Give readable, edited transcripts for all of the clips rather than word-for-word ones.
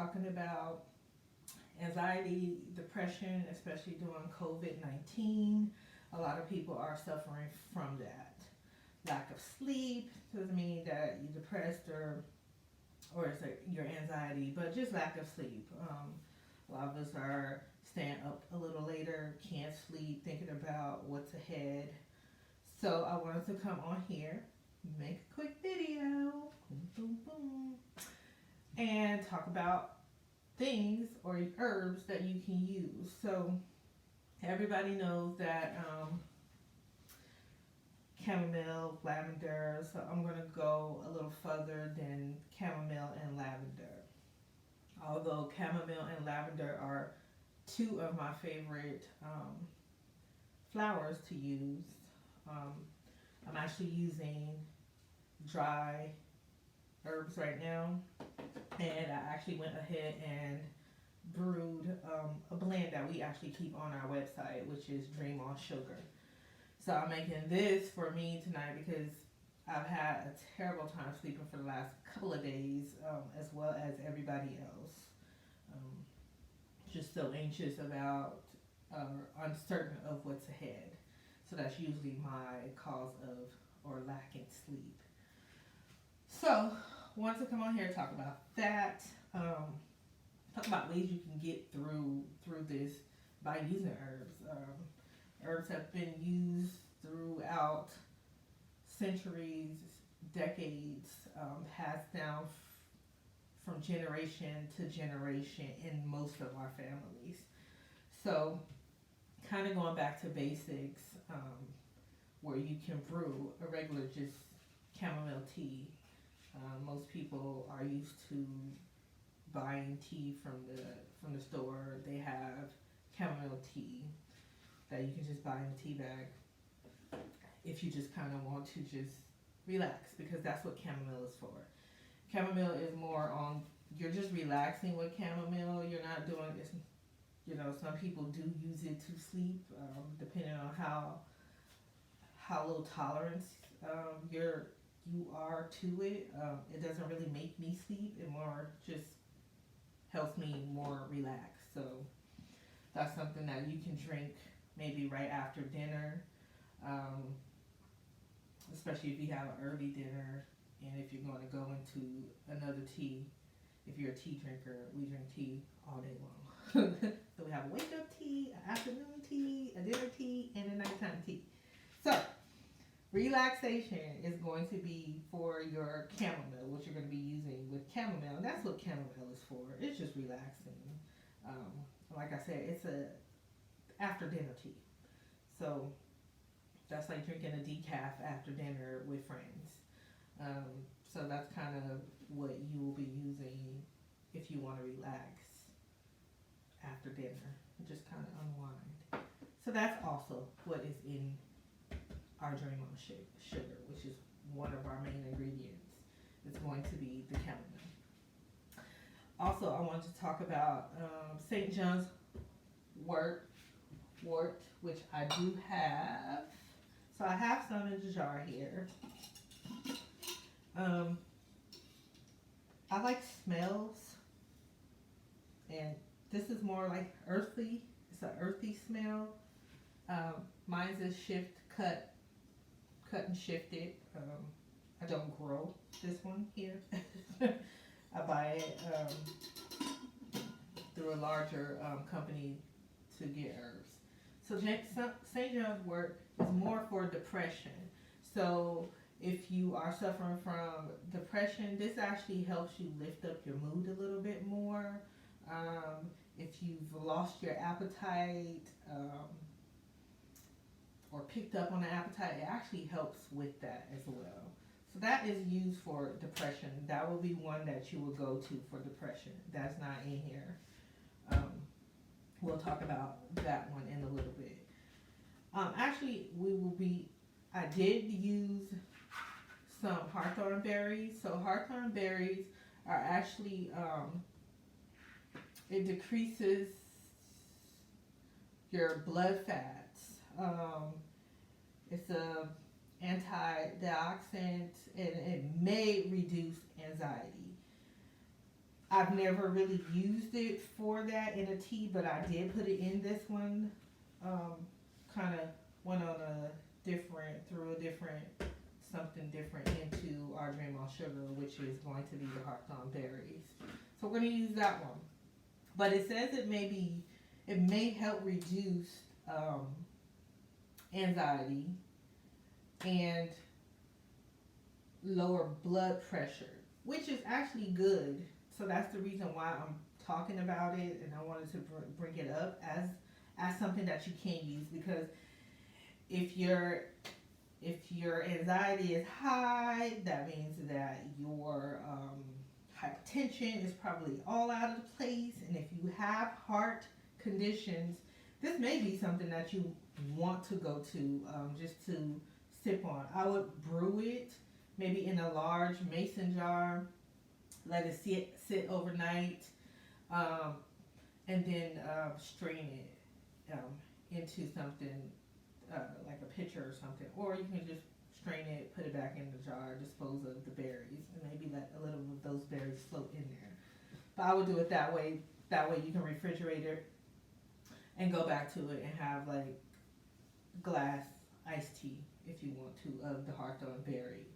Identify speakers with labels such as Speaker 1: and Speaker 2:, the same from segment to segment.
Speaker 1: talking about anxiety, depression, especially during COVID-19. A lot of people are suffering from that. Lack of sleep doesn't mean that you're depressed or it's like your anxiety, but just lack of sleep. A lot of us are staying up a little later, can't sleep, thinking about what's ahead. So I wanted to come on here, make a quick video, boom, boom, boom, and talk about things or herbs that you can use. So everybody knows that chamomile, lavender. So I'm gonna go a little further than chamomile and lavender. Although chamomile and lavender are two of my favorite flowers to use, um, I'm actually using dry herbs right now, and I actually went ahead and brewed a blend that we actually keep on our website, which is Dream on Sugar. So I'm making this for me tonight because I've had a terrible time sleeping for the last couple of days, as well as everybody else. Um, just so anxious about uncertain of what's ahead. So that's usually my cause of or lacking sleep. So, want to come on here and talk about that. Talk about ways you can get through this by using herbs. Herbs have been used throughout centuries, decades, passed down from generation to generation in most of our families. So, kind of going back to basics, where you can brew a regular just chamomile tea. Most people are used to buying tea from the store. They have chamomile tea that you can just buy in a tea bag if you just kind of want to just relax, because that's what chamomile is for. Chamomile is more on, you're just relaxing with chamomile. You're not doing this. You know, some people do use it to sleep, depending on how low tolerance you are to it. It doesn't really make me sleep. It more just helps me more relax. So that's something that you can drink maybe right after dinner, especially if you have an early dinner, and if you're going to go into another tea. If you're a tea drinker, we drink tea all day long. So we have a wake up tea, an afternoon tea, a dinner tea, and a nighttime tea. So relaxation is going to be for your chamomile, what you're going to be using with chamomile. And that's what chamomile is for. It's just relaxing. Like I said, it's a after dinner tea. So that's like drinking a decaf after dinner with friends. So that's kind of what you will be using if you want to relax after dinner and just kind of unwind. So that's also what is in our Dream on Sugar, which is one of our main ingredients. It's going to be the chamomile. Also, I wanted to talk about St. John's wort, which I do have. So I have some in the jar here. I like smells, and this is more like earthy. It's an earthy smell. Mine's is cut and shifted. I don't grow this one here. I buy it through a larger company to get herbs. So St. John's wort is more for depression. So if you are suffering from depression, this actually helps you lift up your mood a little bit more. If you've lost your appetite or picked up on the appetite, it actually helps with that as well. So that is used for depression. That will be one that you will go to for depression. That's not in here. We'll talk about that one in a little bit. Actually, I did use some hawthorn berries. So hawthorn berries are actually, it decreases your blood fats. It's a antioxidant, and it may reduce anxiety. I've never really used it for that in a tea, but I did put it in this one. Um, kind of went on a through a different, something different into our Dream on Sugar, which is going to be the Hawthorne berries. So we're going to use that one. But it says it may help reduce um, anxiety and lower blood pressure, which is actually good. So that's the reason why I'm talking about it, and I wanted to bring it up as something that you can use, because if your anxiety is high, that means that your hypertension is probably all out of the place. And if you have heart conditions, this may be something that you want to go to, just to sip on. I would brew it maybe in a large mason jar, let it sit overnight, and then strain it into something like a pitcher or something, or you can just strain it, put it back in the jar, dispose of the berries, and maybe let a little of those berries float in there. But I would do it that way. That way you can refrigerate it and go back to it and have like glass iced tea if you want to of the Hawthorne berry.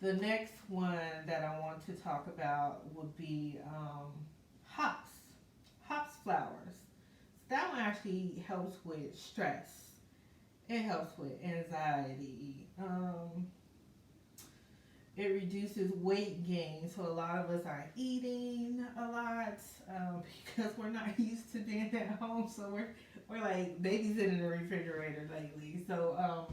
Speaker 1: The next one that I want to talk about would be hops, hops flowers. That one actually helps with stress. It helps with anxiety. It reduces weight gain. So a lot of us are eating a lot because we're not used to being at home. So we're like babysitting the refrigerator lately. So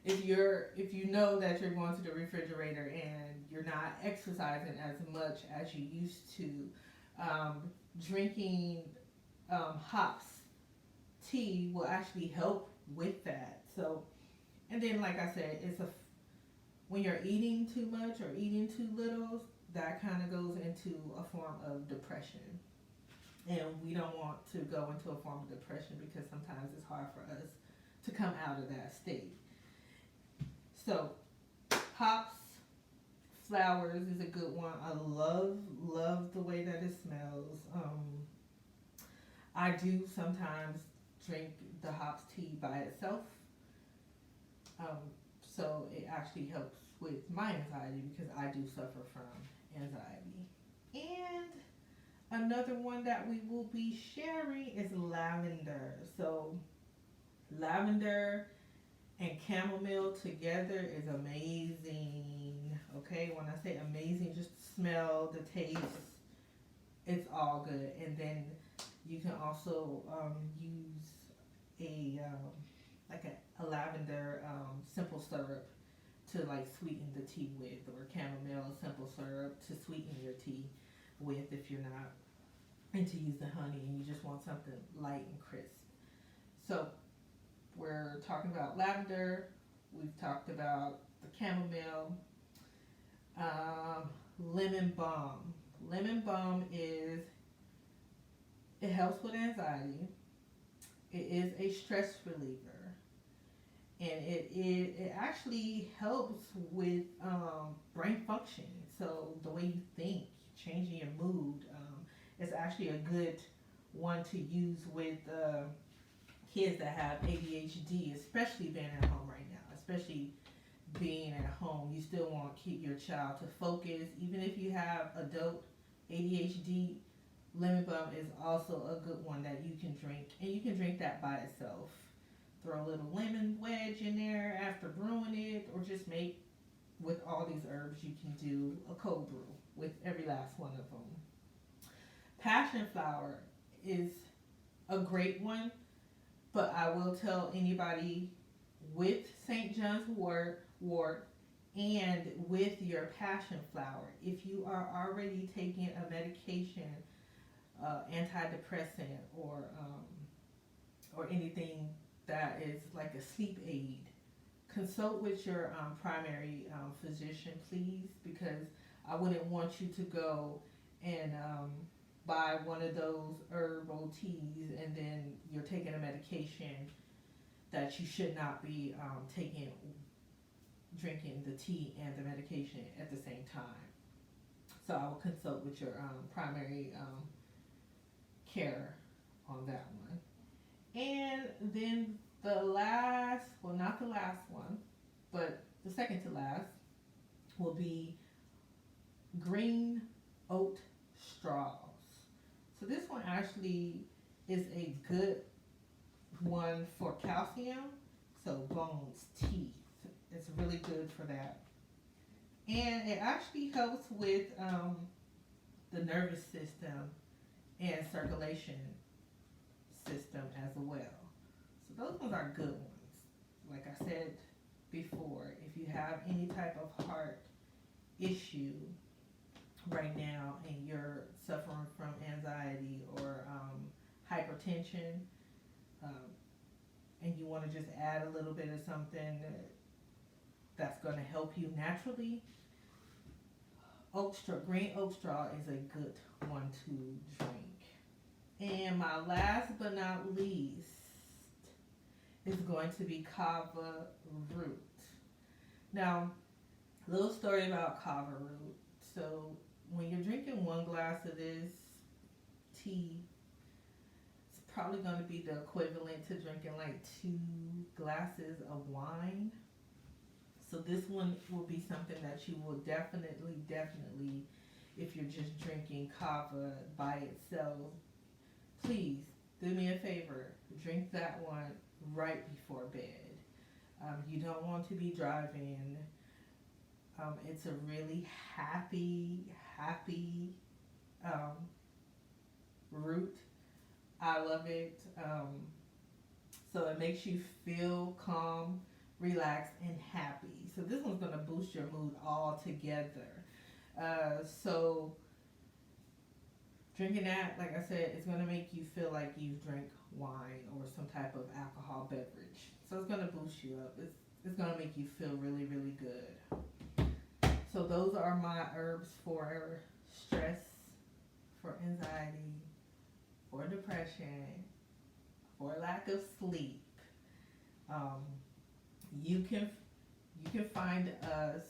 Speaker 1: if you know that you're going to the refrigerator and you're not exercising as much as you used to, drinking hops tea will actually help with that. So, and then like I said, when you're eating too much or eating too little, that kind of goes into a form of depression. And we don't want to go into a form of depression because sometimes it's hard for us to come out of that state. So, hops, flowers is a good one. I love the way that it smells. I do sometimes drink the hops tea by itself. So it actually helps with my anxiety because I do suffer from anxiety. And another one that we will be sharing is lavender. So lavender and chamomile together is amazing. Okay, when I say amazing, just the smell, the taste, it's all good. And then you can also use a lavender simple syrup to like sweeten the tea with, or chamomile simple syrup to sweeten your tea with if you're not into using honey and you just want something light and crisp. So we're talking about lavender. We've talked about the chamomile. Lemon balm. Lemon balm it helps with anxiety. It is a stress reliever, and it actually helps with brain function. So the way you think, changing your mood. It's actually a good one to use with kids that have ADHD, especially being at home right now. Especially being at home, you still want to keep your child to focus, even if you have adult ADHD. Lemon balm is also a good one that you can drink, and you can drink that by itself. Throw a little lemon wedge in there after brewing it, or just make with all these herbs. You can do a cold brew with every last one of them. Passion flower is a great one, but I will tell anybody with St. John's wort and with your passion flower, if you are already taking a medication, antidepressant, or anything that is like a sleep aid, consult with your primary physician, please, because I wouldn't want you to go and buy one of those herbal teas and then you're taking a medication that you should not be drinking the tea and the medication at the same time. So I will consult with your primary care on that one. And then the last, well, not the last one, but the second to last will be green oat straws. So this one actually is a good one for calcium, so bones, teeth. It's really good for that. And it actually helps with the nervous system and circulation system as well. So those ones are good ones. Like I said before, if you have any type of heart issue right now and you're suffering from anxiety or hypertension, um, and you want to just add a little bit of something that's going to help you naturally, green oat straw is a good one to drink. And my last but not least is going to be kava root. Now, little story about kava root. So when you're drinking one glass of this tea, it's probably going to be the equivalent to drinking like 2 glasses of wine. So this one will be something that you will definitely, if you're just drinking kava by itself, please do me a favor, drink that one right before bed. You don't want to be driving. It's a really happy root. I love it. So it makes you feel calm, relaxed, and happy. So this one's going to boost your mood all together. So drinking that, like I said, it's going to make you feel like you've drank wine or some type of alcohol beverage. So it's going to boost you up. It's going to make you feel really good. So those are my herbs for stress, for anxiety, for depression, for lack of sleep. You can find us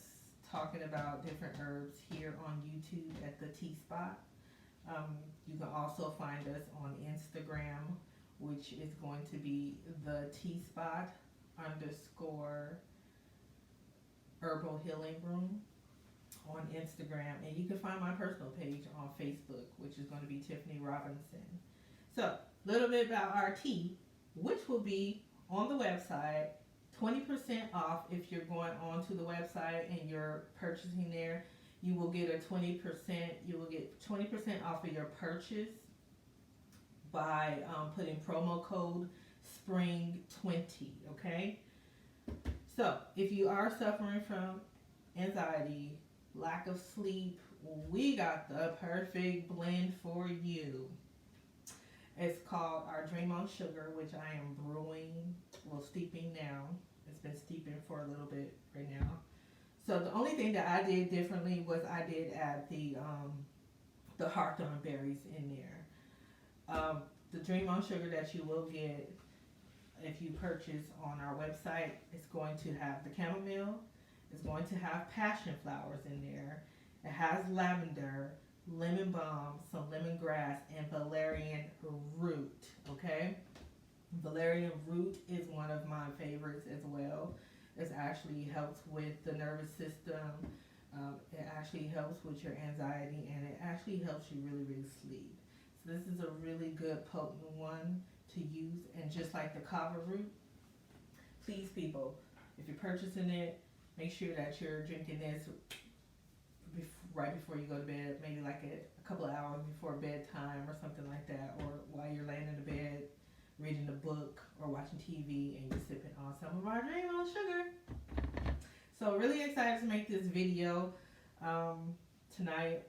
Speaker 1: talking about different herbs here on YouTube at the Tea Spot. You can also find us on Instagram, which is going to be the Tea Spot _ Herbal Healing Room on Instagram, and you can find my personal page on Facebook, which is going to be Tiffany Robinson. So, a little bit about our tea, which will be on the website, 20% off if you're going onto the website and you're purchasing there. You will get 20% off of your purchase by putting promo code SPRING20, okay? So, if you are suffering from anxiety, lack of sleep, we got the perfect blend for you. It's called our Dream on Sugar, which I am steeping now. It's been steeping for a little bit right now. So the only thing that I did differently was I did add the hawthorn berries in there. The Dream on Sugar that you will get if you purchase on our website is going to have the chamomile. It's going to have passion flowers in there. It has lavender, lemon balm, some lemongrass, and valerian root. Okay, valerian root is one of my favorites as well. It actually helps with the nervous system. It actually helps with your anxiety, and it actually helps you really sleep. So this is a really good potent one to use. And just like the kava root, please people, if you're purchasing it, make sure that you're drinking this right before you go to bed, maybe like a couple of hours before bedtime or something like that, or while you're laying in the bed reading a book or watching TV and you're sipping on some of our Dream on Sugar. So really excited to make this video tonight.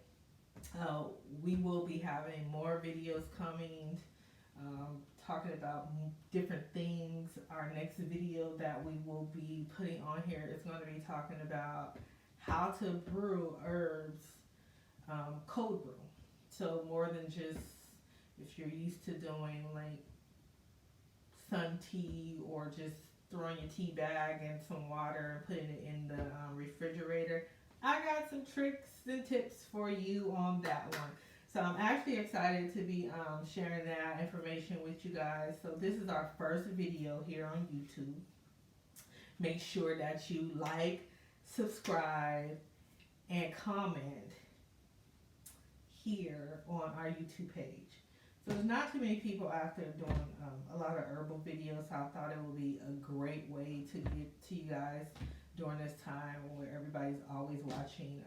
Speaker 1: We will be having more videos coming, talking about different things. Our next video that we will be putting on here is going to be talking about how to brew herbs, cold brew. So more than just if you're used to doing like sun tea or just throwing your tea bag in some water and putting it in the refrigerator. I got some tricks and tips for you on that one. So I'm actually excited to be sharing that information with you guys. So this is our first video here on YouTube. Make sure that you like, subscribe, and comment here on our YouTube page. So there's not too many people out there doing a lot of herbal videos. So I thought it would be a great way to get to you guys during this time where everybody's always watching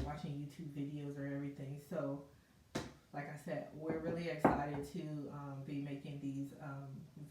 Speaker 1: watching YouTube videos or everything. So like I said, we're really excited to be making these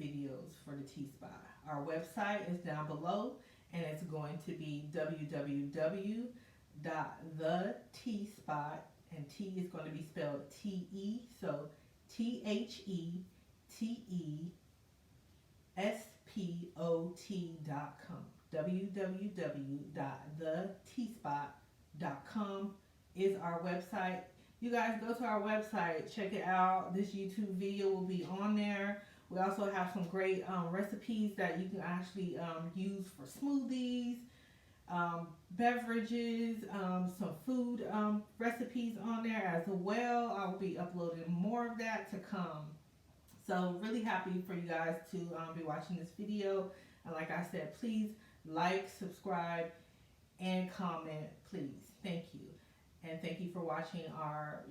Speaker 1: videos for the T-Spot. Our website is down below, and it's going to be www.thetspot, and T is going to be spelled T-E, so TheSpot.com. www.thetspot.com is our website. You guys go to our website, check it out. This YouTube video will be on there. We also have some great recipes that you can actually use for smoothies, beverages, some food recipes on there as well. I will be uploading more of that to come. So really happy for you guys to be watching this video. And like I said, please like, subscribe, and comment, please. Thank you. And thank you for watching our